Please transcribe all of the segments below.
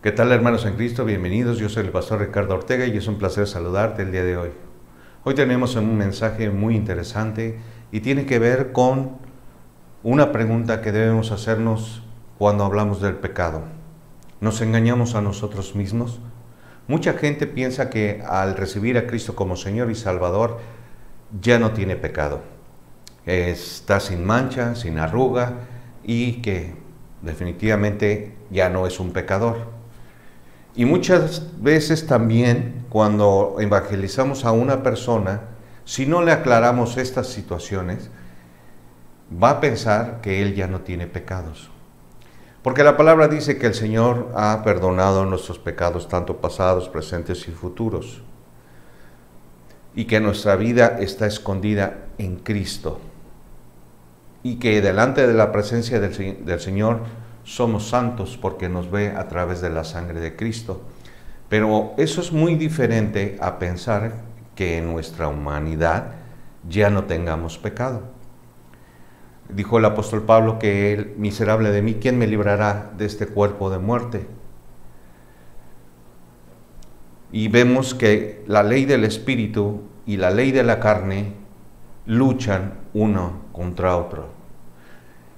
¿Qué tal, hermanos en Cristo? Bienvenidos. Yo soy el pastor Ricardo Ortega y es un placer saludarte el día de hoy. Hoy tenemos un mensaje muy interesante y tiene que ver con una pregunta que debemos hacernos cuando hablamos del pecado. ¿Nos engañamos a nosotros mismos? Mucha gente piensa que al recibir a Cristo como Señor y Salvador ya no tiene pecado. Está sin mancha, sin arruga y que definitivamente ya no es un pecador. Y muchas veces también cuando evangelizamos a una persona, si no le aclaramos estas situaciones, va a pensar que él ya no tiene pecados. Porque la palabra dice que el Señor ha perdonado nuestros pecados, tanto pasados, presentes y futuros. Y que nuestra vida está escondida en Cristo. Y que delante de la presencia del Señor somos santos porque nos ve a través de la sangre de Cristo. Pero eso es muy diferente a pensar que en nuestra humanidad ya no tengamos pecado. Dijo el apóstol Pablo que él, miserable de mí, ¿quién me librará de este cuerpo de muerte? Y vemos que la ley del Espíritu y la ley de la carne luchan uno contra otro.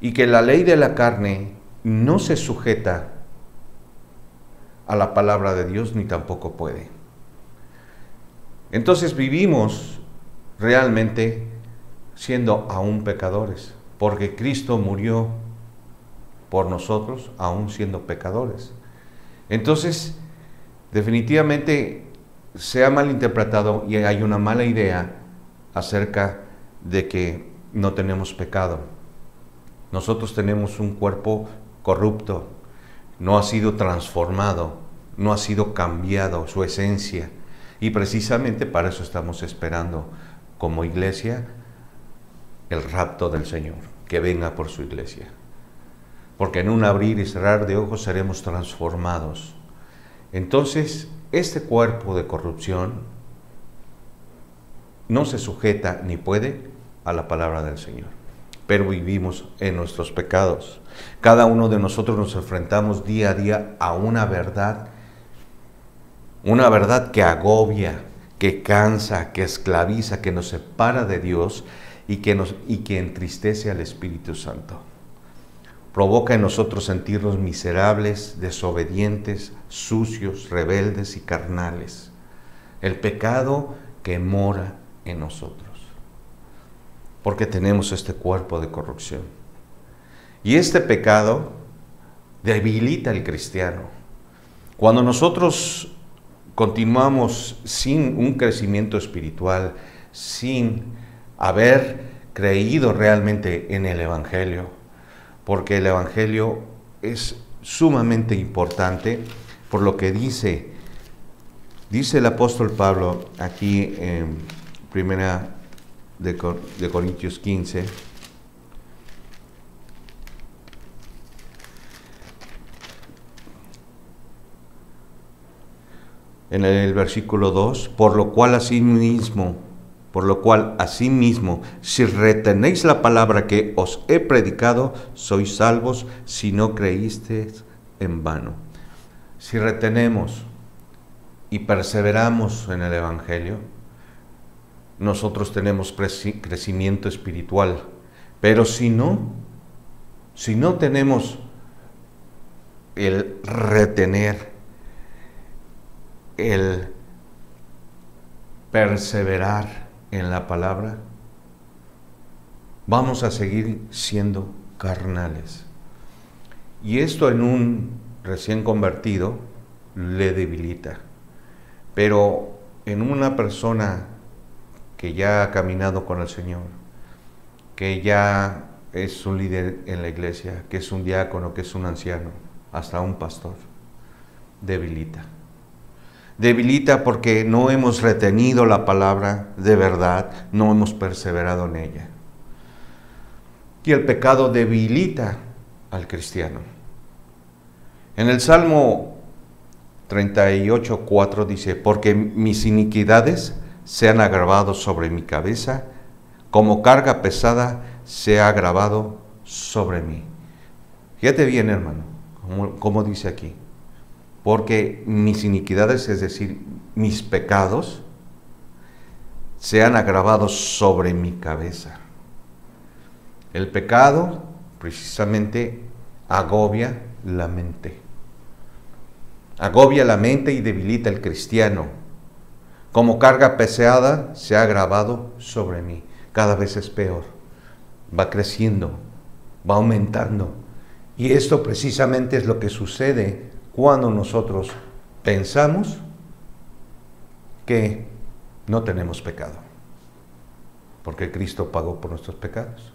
Y que la ley de la carne no se sujeta a la palabra de Dios ni tampoco puede. Entonces vivimos realmente siendo aún pecadores, porque Cristo murió por nosotros aún siendo pecadores. Entonces, definitivamente se ha malinterpretado y hay una mala idea acerca de que no tenemos pecado. Nosotros tenemos un cuerpo corrupto, no ha sido transformado, no ha sido cambiado su esencia. Y precisamente para eso estamos esperando como iglesia el rapto del Señor, que venga por su iglesia. Porque en un abrir y cerrar de ojos seremos transformados. Entonces, este cuerpo de corrupción no se sujeta ni puede a la palabra del Señor. Pero vivimos en nuestros pecados. Cada uno de nosotros nos enfrentamos día a día a una verdad que agobia, que cansa, que esclaviza, que nos separa de Dios y que entristece al Espíritu Santo. Provoca en nosotros sentirnos miserables, desobedientes, sucios, rebeldes y carnales. El pecado que mora en nosotros. Porque tenemos este cuerpo de corrupción. Y este pecado debilita al cristiano. Cuando nosotros continuamos sin un crecimiento espiritual, sin haber creído realmente en el Evangelio, porque el Evangelio es sumamente importante por lo que dice el apóstol Pablo aquí en Primera de Corintios 15, en el versículo 2, por lo cual asimismo, si retenéis la palabra que os he predicado, sois salvos si no creísteis en vano. Si retenemos y perseveramos en el Evangelio, nosotros tenemos crecimiento espiritual. Pero si no tenemos el retener, el perseverar en la palabra, vamos a seguir siendo carnales. Y esto en un recién convertido le debilita. Pero en una persona que ya ha caminado con el Señor, que ya es un líder en la iglesia, que es un diácono, que es un anciano, hasta un pastor, debilita. Debilita porque no hemos retenido la palabra de verdad, no hemos perseverado en ella. Y el pecado debilita al cristiano. En el Salmo 38:4 dice, porque mis iniquidades se han agravado sobre mi cabeza, como carga pesada se ha agravado sobre mí. Fíjate bien, hermano, como dice aquí. porque mis iniquidades, es decir, mis pecados, se han agravado sobre mi cabeza. El pecado precisamente agobia la mente. Agobia la mente y debilita al cristiano. Como carga pesada se ha agravado sobre mí. Cada vez es peor. Va creciendo, va aumentando. Y esto precisamente es lo que sucede cuando nosotros pensamos que no tenemos pecado, porque Cristo pagó por nuestros pecados.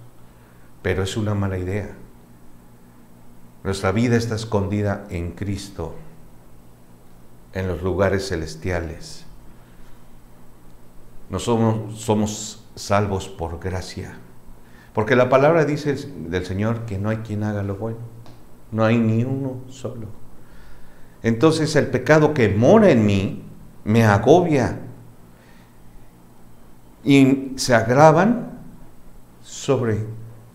Pero es una mala idea. Nuestra vida está escondida en Cristo, en los lugares celestiales. No somos salvos por gracia, porque la palabra dice del Señor que no hay quien haga lo bueno, no hay ni uno solo. Entonces el pecado que mora en mí me agobia y se agravan sobre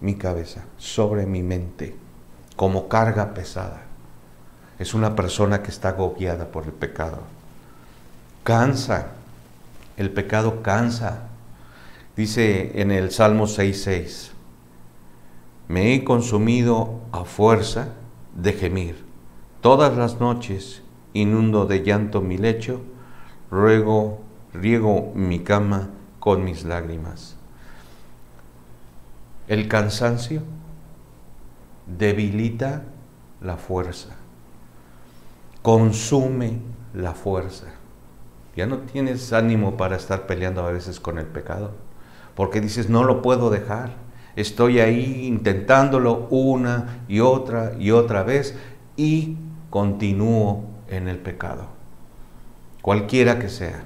mi cabeza, sobre mi mente, como carga pesada. Es una persona que está agobiada por el pecado. Cansa, el pecado cansa. Dice en el Salmo 6:6, me he consumido a fuerza de gemir. Todas las noches inundo de llanto mi lecho, riego mi cama con mis lágrimas. El cansancio debilita la fuerza, consume la fuerza. Ya no tienes ánimo para estar peleando a veces con el pecado, porque dices, no lo puedo dejar. Estoy ahí intentándolo una y otra vez y continúo en el pecado. Cualquiera que sea,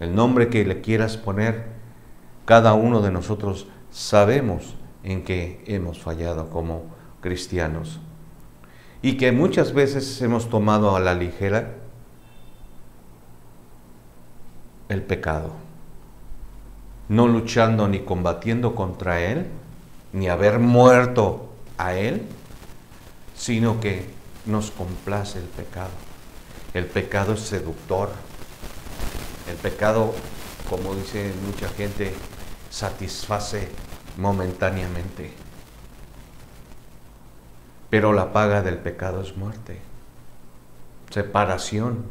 el nombre que le quieras poner, cada uno de nosotros sabemos en que hemos fallado como cristianos y que muchas veces hemos tomado a la ligera el pecado, no luchando ni combatiendo contra él, ni haber muerto a él, sino que nos complace el pecado. El pecado es seductor. El pecado, como dice mucha gente, satisface momentáneamente. Pero la paga del pecado es muerte, separación.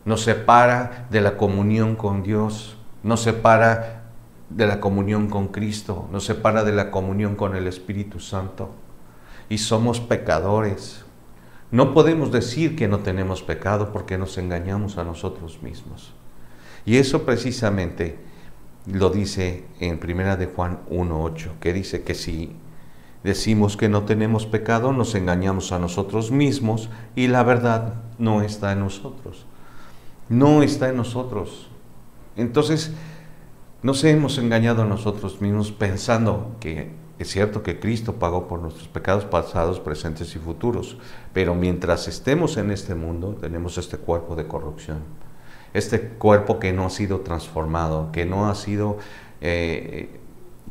Nos separa de la comunión con Dios, nos separa de la comunión con Cristo, nos separa de la comunión con el Espíritu Santo. Y somos pecadores. No podemos decir que no tenemos pecado porque nos engañamos a nosotros mismos. Y eso precisamente lo dice en 1 de Juan 1:8, que dice que si decimos que no tenemos pecado, nos engañamos a nosotros mismos y la verdad no está en nosotros. No está en nosotros. Entonces, nos hemos engañado a nosotros mismos pensando que es cierto que Cristo pagó por nuestros pecados pasados, presentes y futuros, pero mientras estemos en este mundo, tenemos este cuerpo de corrupción, este cuerpo que no ha sido transformado, que no ha sido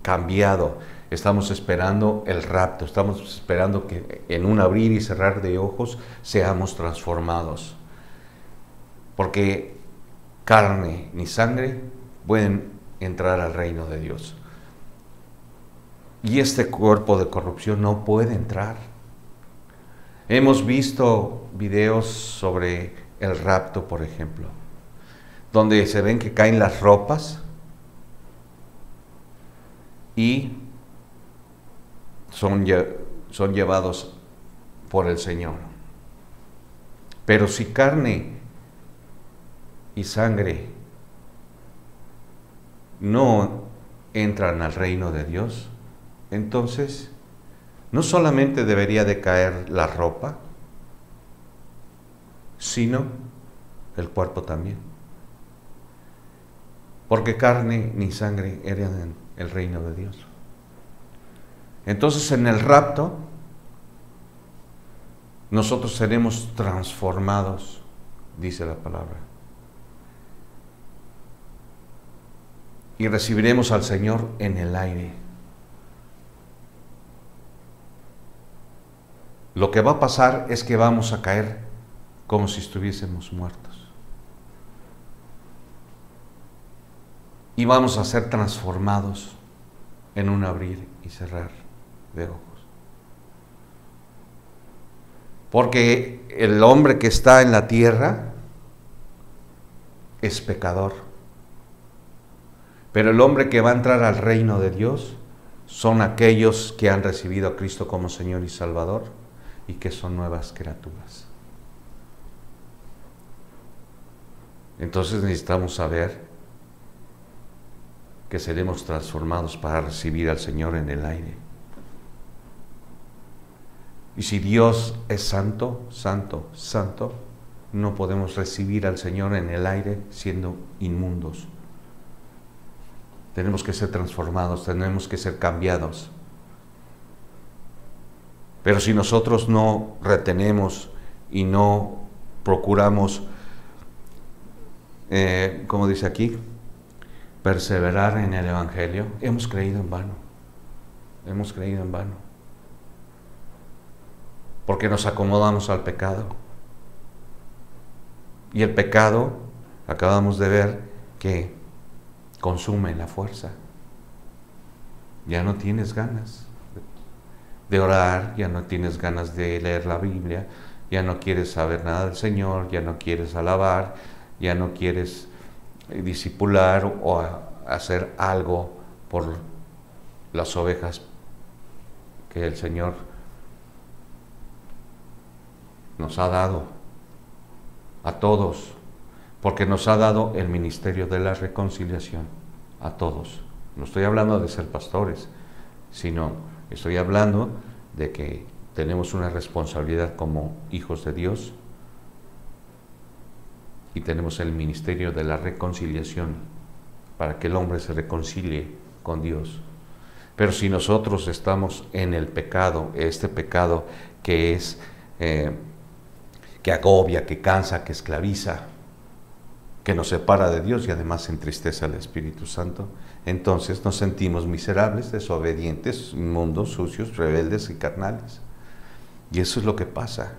cambiado. Estamos esperando el rapto, estamos esperando que en un abrir y cerrar de ojos seamos transformados. Porque carne ni sangre pueden entrar al reino de Dios. Y este cuerpo de corrupción no puede entrar. Hemos visto videos sobre el rapto, por ejemplo, donde se ven que caen las ropas y son llevados por el Señor. Pero si carne y sangre no entran al reino de Dios, entonces no solamente debería de caer la ropa, sino el cuerpo también. Porque carne ni sangre heredan el reino de Dios. Entonces en el rapto nosotros seremos transformados, dice la palabra. Y recibiremos al Señor en el aire. Lo que va a pasar es que vamos a caer como si estuviésemos muertos. Y vamos a ser transformados en un abrir y cerrar de ojos. Porque el hombre que está en la tierra es pecador. Pero el hombre que va a entrar al reino de Dios son aquellos que han recibido a Cristo como Señor y Salvador y que son nuevas criaturas. Entonces necesitamos saber que seremos transformados para recibir al Señor en el aire. Y si Dios es santo, santo, santo, no podemos recibir al Señor en el aire siendo inmundos. Tenemos que ser transformados, tenemos que ser cambiados. Pero si nosotros no retenemos y no procuramos, como dice aquí, perseverar en el Evangelio, hemos creído en vano. Hemos creído en vano. Porque nos acomodamos al pecado. Y el pecado, acabamos de ver, que consume la fuerza. Ya no tienes ganas de orar, ya no tienes ganas de leer la Biblia, ya no quieres saber nada del Señor, ya no quieres alabar, ya no quieres discipular o hacer algo por las ovejas que el Señor nos ha dado a todos, porque nos ha dado el ministerio de la reconciliación a todos. No estoy hablando de ser pastores, sino estoy hablando de que tenemos una responsabilidad como hijos de Dios y tenemos el ministerio de la reconciliación para que el hombre se reconcilie con Dios. Pero si nosotros estamos en el pecado, este pecado que es que agobia, que cansa, que esclaviza, que nos separa de Dios y además entristece al Espíritu Santo, entonces nos sentimos miserables, desobedientes, inmundos, sucios, rebeldes y carnales. Y eso es lo que pasa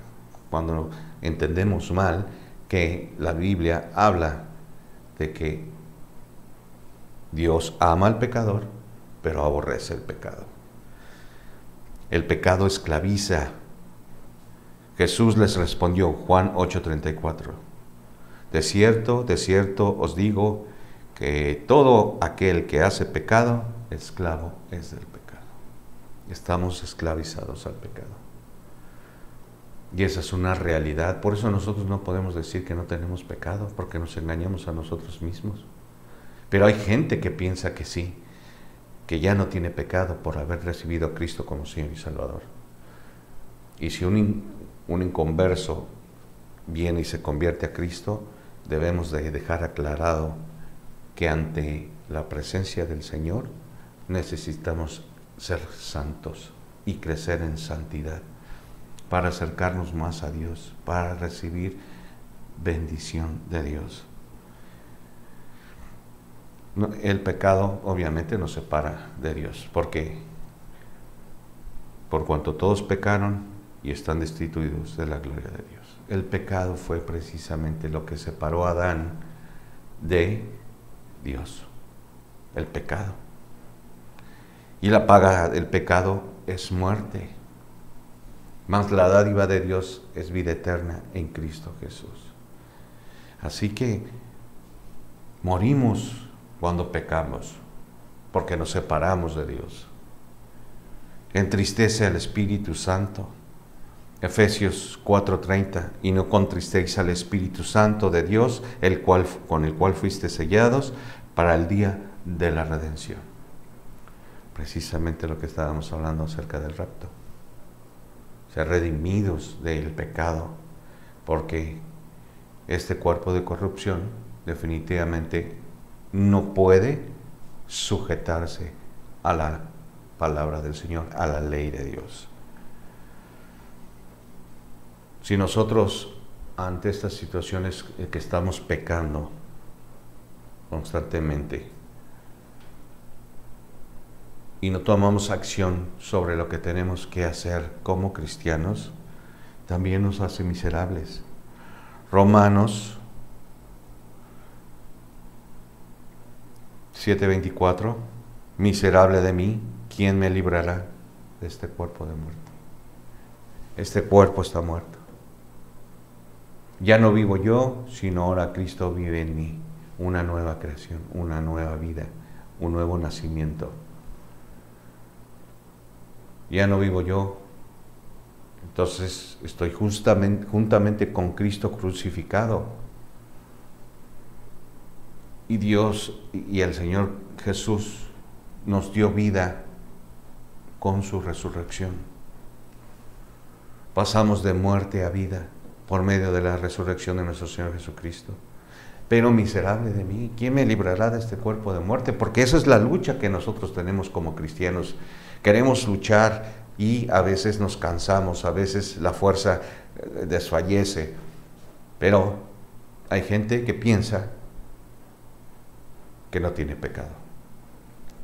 cuando entendemos mal que la Biblia habla de que Dios ama al pecador, pero aborrece el pecado. El pecado esclaviza. Jesús les respondió, Juan 8:34, de cierto os digo que todo aquel que hace pecado, esclavo es del pecado. Estamos esclavizados al pecado. Y esa es una realidad. Por eso nosotros no podemos decir que no tenemos pecado, porque nos engañamos a nosotros mismos. Pero hay gente que piensa que sí, que ya no tiene pecado por haber recibido a Cristo como Señor y Salvador. Y si un inconverso viene y se convierte a Cristo, debemos de dejar aclarado que ante la presencia del Señor necesitamos ser santos y crecer en santidad para acercarnos más a Dios, para recibir bendición de Dios. El pecado obviamente nos separa de Dios, porque por cuanto todos pecaron y están destituidos de la gloria de Dios. El pecado fue precisamente lo que separó a Adán de Dios, el pecado. Y la paga del pecado es muerte, mas la dádiva de Dios es vida eterna en Cristo Jesús. Así que morimos cuando pecamos, porque nos separamos de Dios. Entristece al Espíritu Santo. Efesios 4:30, y no contristéis al Espíritu Santo de Dios, con el cual fuiste sellados para el día de la redención. Precisamente lo que estábamos hablando acerca del rapto. Ser redimidos del pecado, porque este cuerpo de corrupción definitivamente no puede sujetarse a la palabra del Señor, a la ley de Dios. Si nosotros, ante estas situaciones que estamos pecando constantemente y no tomamos acción sobre lo que tenemos que hacer como cristianos, también nos hace miserables. Romanos 7:24, miserable de mí, ¿quién me librará de este cuerpo de muerte? Este cuerpo está muerto. Ya no vivo yo, sino ahora Cristo vive en mí. Una nueva creación, una nueva vida, un nuevo nacimiento. Ya no vivo yo, entonces estoy juntamente con Cristo crucificado. Y Dios y el Señor Jesús nos dio vida con su resurrección. Pasamos de muerte a vida por medio de la resurrección de nuestro Señor Jesucristo. Pero miserable de mí, ¿quién me librará de este cuerpo de muerte? Porque esa es la lucha que nosotros tenemos como cristianos. Queremos luchar y a veces nos cansamos, a veces la fuerza desfallece. Pero hay gente que piensa que no tiene pecado.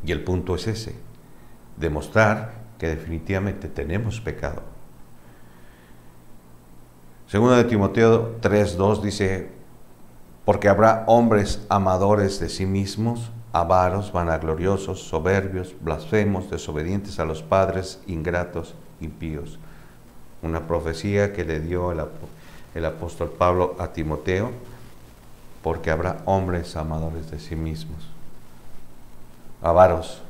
Y el punto es ese, demostrar que definitivamente tenemos pecado. Segunda de Timoteo 3:2 dice, porque habrá hombres amadores de sí mismos, avaros, vanagloriosos, soberbios, blasfemos, desobedientes a los padres, ingratos, impíos. Una profecía que le dio el apóstol Pablo a Timoteo, porque habrá hombres amadores de sí mismos, avaros,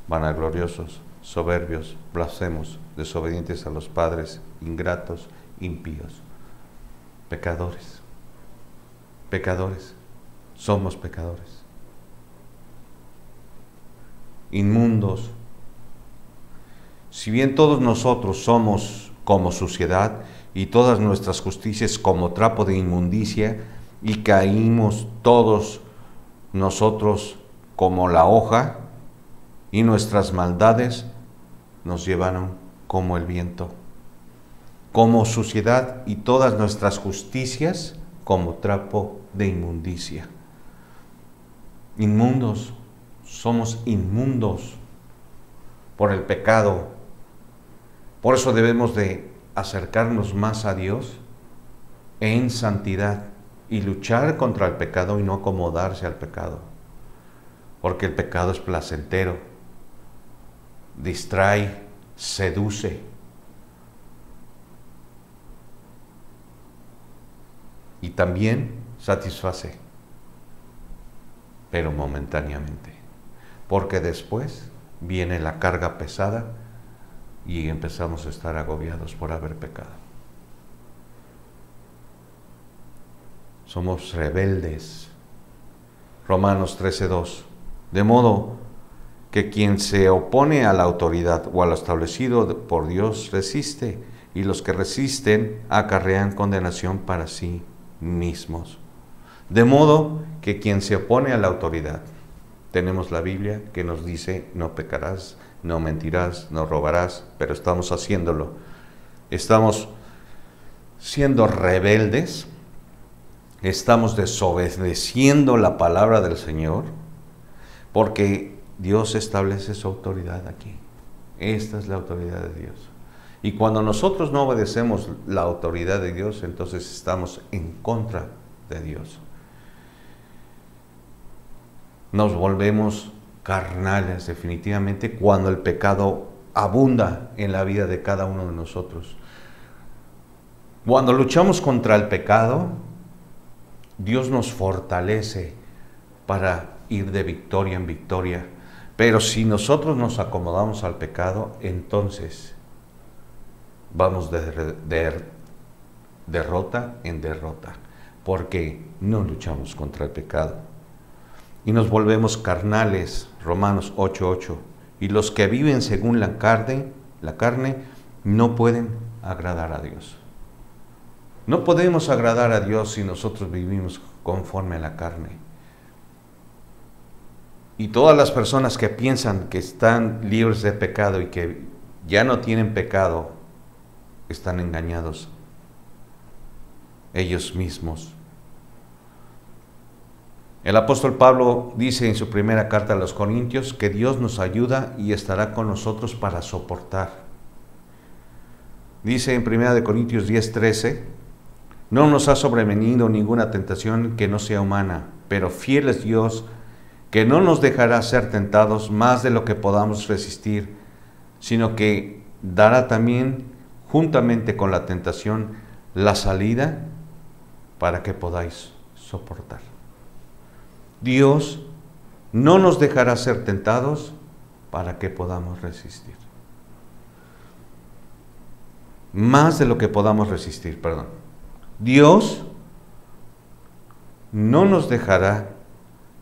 vanagloriosos, soberbios, blasfemos, desobedientes a los padres, ingratos, impíos. Pecadores, pecadores, somos pecadores. Inmundos. Si bien todos nosotros somos como suciedad y todas nuestras justicias como trapo de inmundicia, y caímos todos nosotros como la hoja, y nuestras maldades nos llevaron como el viento, como suciedad, y todas nuestras justicias como trapo de inmundicia. Inmundos, somos inmundos por el pecado. Por eso debemos de acercarnos más a Dios en santidad y luchar contra el pecado y no acomodarse al pecado, porque el pecado es placentero, distrae, seduce. Y también satisface, pero momentáneamente, porque después viene la carga pesada y empezamos a estar agobiados por haber pecado. Somos rebeldes. Romanos 13:2. De modo que quien se opone a la autoridad o a lo establecido por Dios resiste, y los que resisten acarrean condenación para sí mismos. De modo que quien se opone a la autoridad, tenemos la Biblia que nos dice no pecarás, no mentirás, no robarás, pero estamos haciéndolo. Estamos siendo rebeldes, estamos desobedeciendo la palabra del Señor, porque Dios establece su autoridad aquí. Esta es la autoridad de Dios. Y cuando nosotros no obedecemos la autoridad de Dios, entonces estamos en contra de Dios. Nos volvemos carnales definitivamente cuando el pecado abunda en la vida de cada uno de nosotros. Cuando luchamos contra el pecado, Dios nos fortalece para ir de victoria en victoria. Pero si nosotros nos acomodamos al pecado, entonces vamos de derrota en derrota, porque no luchamos contra el pecado. Y nos volvemos carnales, Romanos 8:8. Y los que viven según la carne no pueden agradar a Dios. No podemos agradar a Dios si nosotros vivimos conforme a la carne. Y todas las personas que piensan que están libres de pecado y que ya no tienen pecado, están engañados ellos mismos. El apóstol Pablo dice en su primera carta a los Corintios que Dios nos ayuda y estará con nosotros para soportar. Dice en 1 Corintios 10:13, No nos ha sobrevenido ninguna tentación que no sea humana, pero fiel es Dios, que no nos dejará ser tentados más de lo que podamos resistir, sino que dará también, juntamente con la tentación, la salida para que podáis soportar. Dios no nos dejará ser tentados para que podamos resistir. Más de lo que podamos resistir, perdón. Dios no nos dejará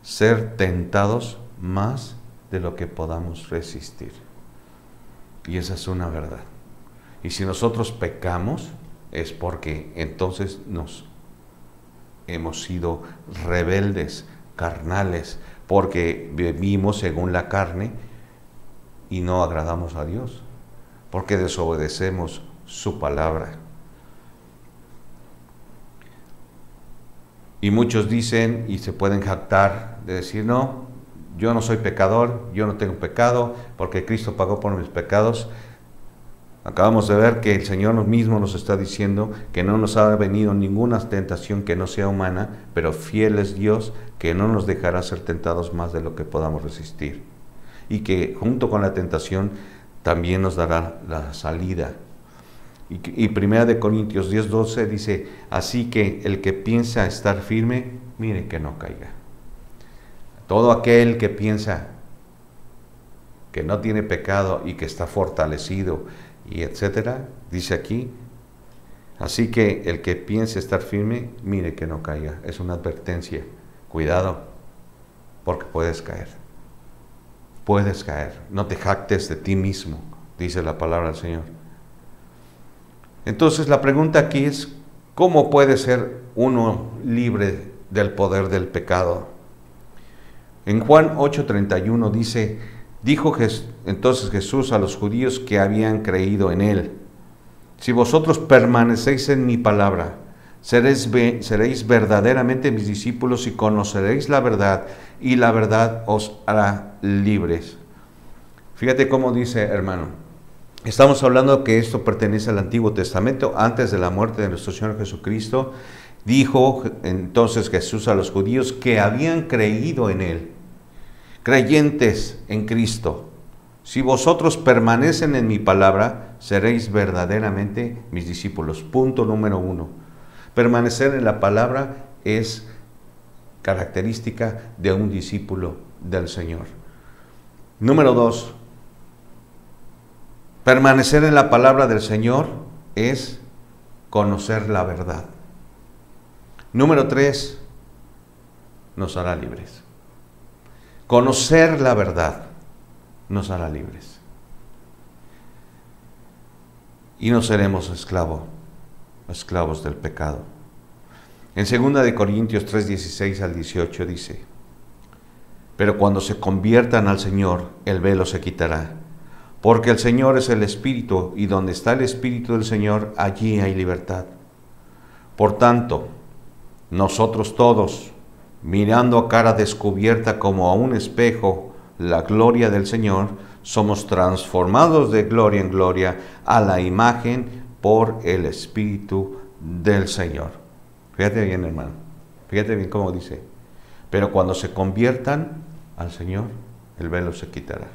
ser tentados más de lo que podamos resistir. Y esa es una verdad. Y si nosotros pecamos, es porque entonces nos hemos sido rebeldes, carnales, porque vivimos según la carne y no agradamos a Dios, porque desobedecemos su palabra. Y muchos dicen y se pueden jactar de decir, no, yo no soy pecador, yo no tengo pecado, porque Cristo pagó por mis pecados. Acabamos de ver que el Señor mismo nos está diciendo que no nos ha venido ninguna tentación que no sea humana, pero fiel es Dios, que no nos dejará ser tentados más de lo que podamos resistir. Y que junto con la tentación también nos dará la salida. Y 1 Corintios 10:12 dice, así que el que piensa estar firme, mire que no caiga. Todo aquel que piensa que no tiene pecado y que está fortalecido, y etcétera, dice aquí, así que el que piense estar firme, mire que no caiga. Es una advertencia. Cuidado, porque puedes caer. Puedes caer. No te jactes de ti mismo, dice la palabra del Señor. Entonces la pregunta aquí es, ¿cómo puede ser uno libre del poder del pecado? En Juan 8:31 dice, dijo entonces Jesús a los judíos que habían creído en él, si vosotros permanecéis en mi palabra, seréis verdaderamente mis discípulos y conoceréis la verdad, y la verdad os hará libres. Fíjate cómo dice, hermano. Estamos hablando que esto pertenece al Antiguo Testamento, antes de la muerte de nuestro Señor Jesucristo. Dijo entonces Jesús a los judíos que habían creído en él, creyentes en Cristo. Si vosotros permanecen en mi palabra, seréis verdaderamente mis discípulos. Punto número 1. Permanecer en la palabra es característica de un discípulo del Señor. Número 2. Permanecer en la palabra del Señor es conocer la verdad. Número 3, nos hará libres. Conocer la verdad nos hará libres. Y no seremos esclavos del pecado. En 2 Corintios 3:16 al 18 dice, pero cuando se conviertan al Señor, el velo se quitará. Porque el Señor es el Espíritu, y donde está el Espíritu del Señor, allí hay libertad. Por tanto, nosotros todos, mirando a cara descubierta como a un espejo la gloria del Señor, somos transformados de gloria en gloria a la imagen por el Espíritu del Señor. Fíjate bien, hermano. Fíjate bien cómo dice. Pero cuando se conviertan al Señor, el velo se quitará.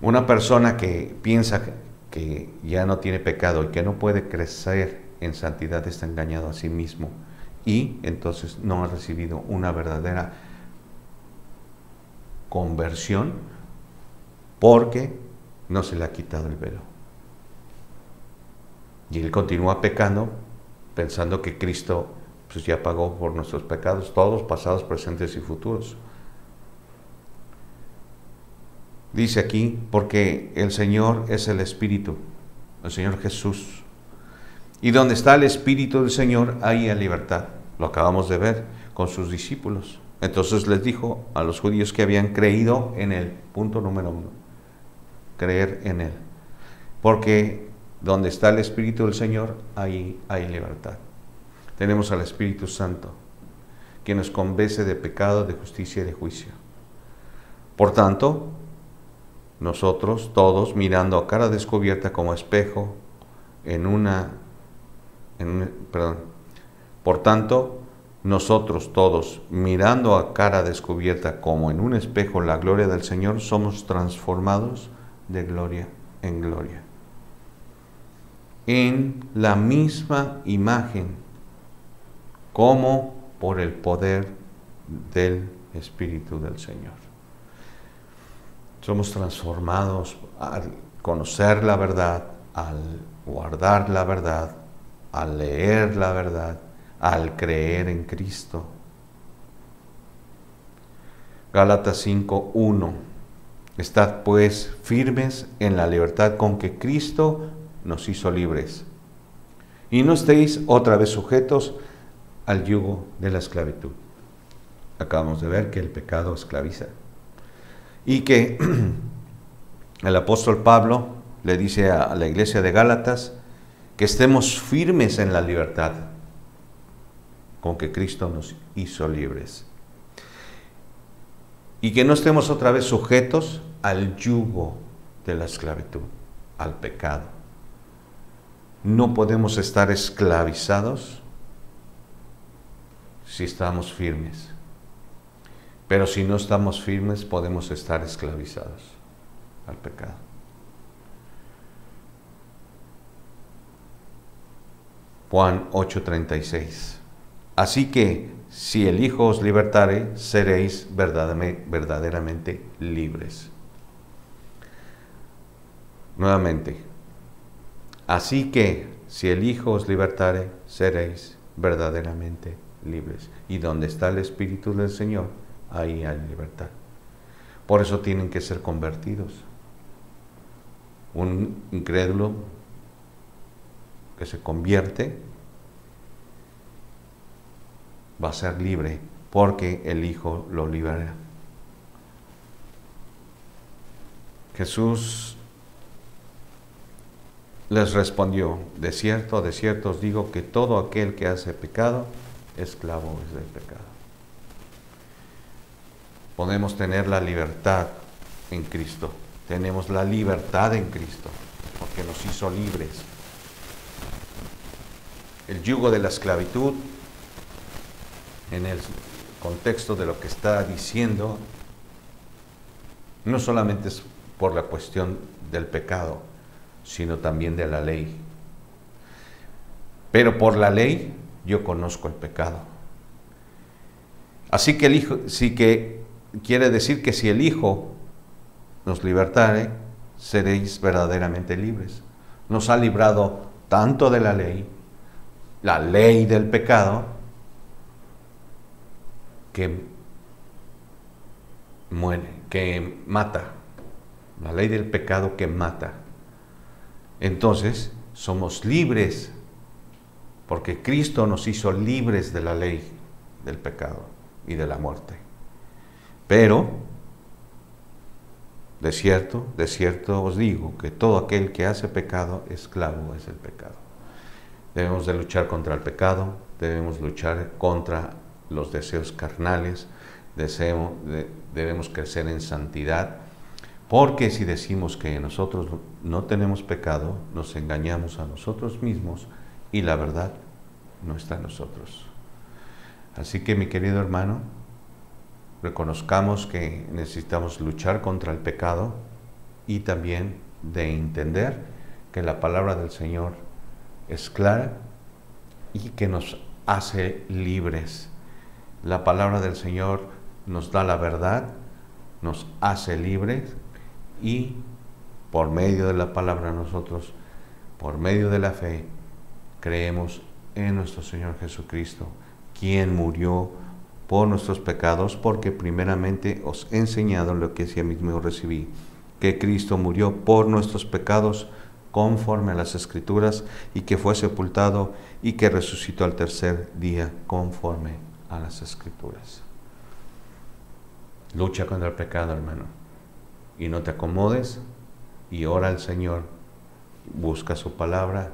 Una persona que piensa que ya no tiene pecado y que no puede crecer en santidad está engañado a sí mismo y entonces no ha recibido una verdadera conversión porque no se le ha quitado el velo. Y él continúa pecando pensando que Cristo pues, ya pagó por nuestros pecados, todos pasados, presentes y futuros. Dice aquí, porque el Señor es el Espíritu, el Señor Jesús. Y donde está el Espíritu del Señor, ahí hay libertad. Lo acabamos de ver con sus discípulos. Entonces les dijo a los judíos que habían creído en Él. Punto número 1. Creer en Él. Porque donde está el Espíritu del Señor, ahí hay libertad. Tenemos al Espíritu Santo, que nos convence de pecado, de justicia y de juicio. Por tanto, nosotros todos mirando a cara descubierta como espejo en una Por tanto, nosotros todos, mirando a cara descubierta como en un espejo la gloria del Señor, somos transformados de gloria en gloria, en la misma imagen, como por el poder del Espíritu del Señor. Somos transformados al conocer la verdad, al guardar la verdad, al leer la verdad, al creer en Cristo. Gálatas 5:1. Estad pues firmes en la libertad con que Cristo nos hizo libres, y no estéis otra vez sujetos al yugo de la esclavitud. Acabamos de ver que el pecado esclaviza y que el apóstol Pablo le dice a la iglesia de Gálatas que estemos firmes en la libertad con que Cristo nos hizo libres, y que no estemos otra vez sujetos al yugo de la esclavitud, al pecado. No podemos estar esclavizados si estamos firmes, pero si no estamos firmes podemos estar esclavizados al pecado. Juan 8:36. Así que si el Hijo os libertare, seréis verdaderamente libres. Nuevamente, así que si el Hijo os libertare, seréis verdaderamente libres. Y donde está el Espíritu del Señor, ahí hay libertad. Por eso tienen que ser convertidos. Un incrédulo que se convierte va a ser libre porque el Hijo lo libera. Jesús les respondió: de cierto os digo que todo aquel que hace pecado, esclavo es del pecado. Podemos tener la libertad en Cristo. Tenemos la libertad en Cristo porque nos hizo libres. El yugo de la esclavitud, en el contexto de lo que está diciendo, no solamente es por la cuestión del pecado, sino también de la ley. Pero por la ley yo conozco el pecado. Así que el Hijo, sí que quiere decir que si el Hijo nos libertare, seréis verdaderamente libres. Nos ha librado tanto de la ley del pecado, que muere, que mata, la ley del pecado que mata. Entonces somos libres porque Cristo nos hizo libres de la ley del pecado y de la muerte. Pero de cierto os digo que todo aquel que hace pecado, esclavo es el pecado. Debemos de luchar contra el pecado, debemos luchar contra los deseos carnales, debemos crecer en santidad, porque si decimos que nosotros no tenemos pecado, nos engañamos a nosotros mismos y la verdad no está en nosotros. Así que, mi querido hermano, reconozcamos que necesitamos luchar contra el pecado y también de entender que la palabra del Señor es clara y que nos hace libres. La palabra del Señor nos da la verdad, nos hace libres, y por medio de la palabra nosotros, por medio de la fe, creemos en nuestro Señor Jesucristo, quien murió por nuestros pecados, porque primeramente os he enseñado lo que a mí mismo recibí, que Cristo murió por nuestros pecados conforme a las Escrituras, y que fue sepultado y que resucitó al tercer día conforme a las Escrituras. Lucha contra el pecado, hermano, y no te acomodes, y ora al Señor, busca su palabra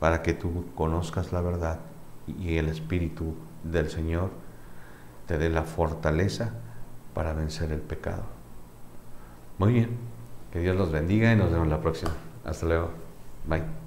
para que tú conozcas la verdad y el Espíritu del Señor te dé la fortaleza para vencer el pecado. Muy bien, que Dios los bendiga y nos vemos la próxima. Hasta luego. Bye.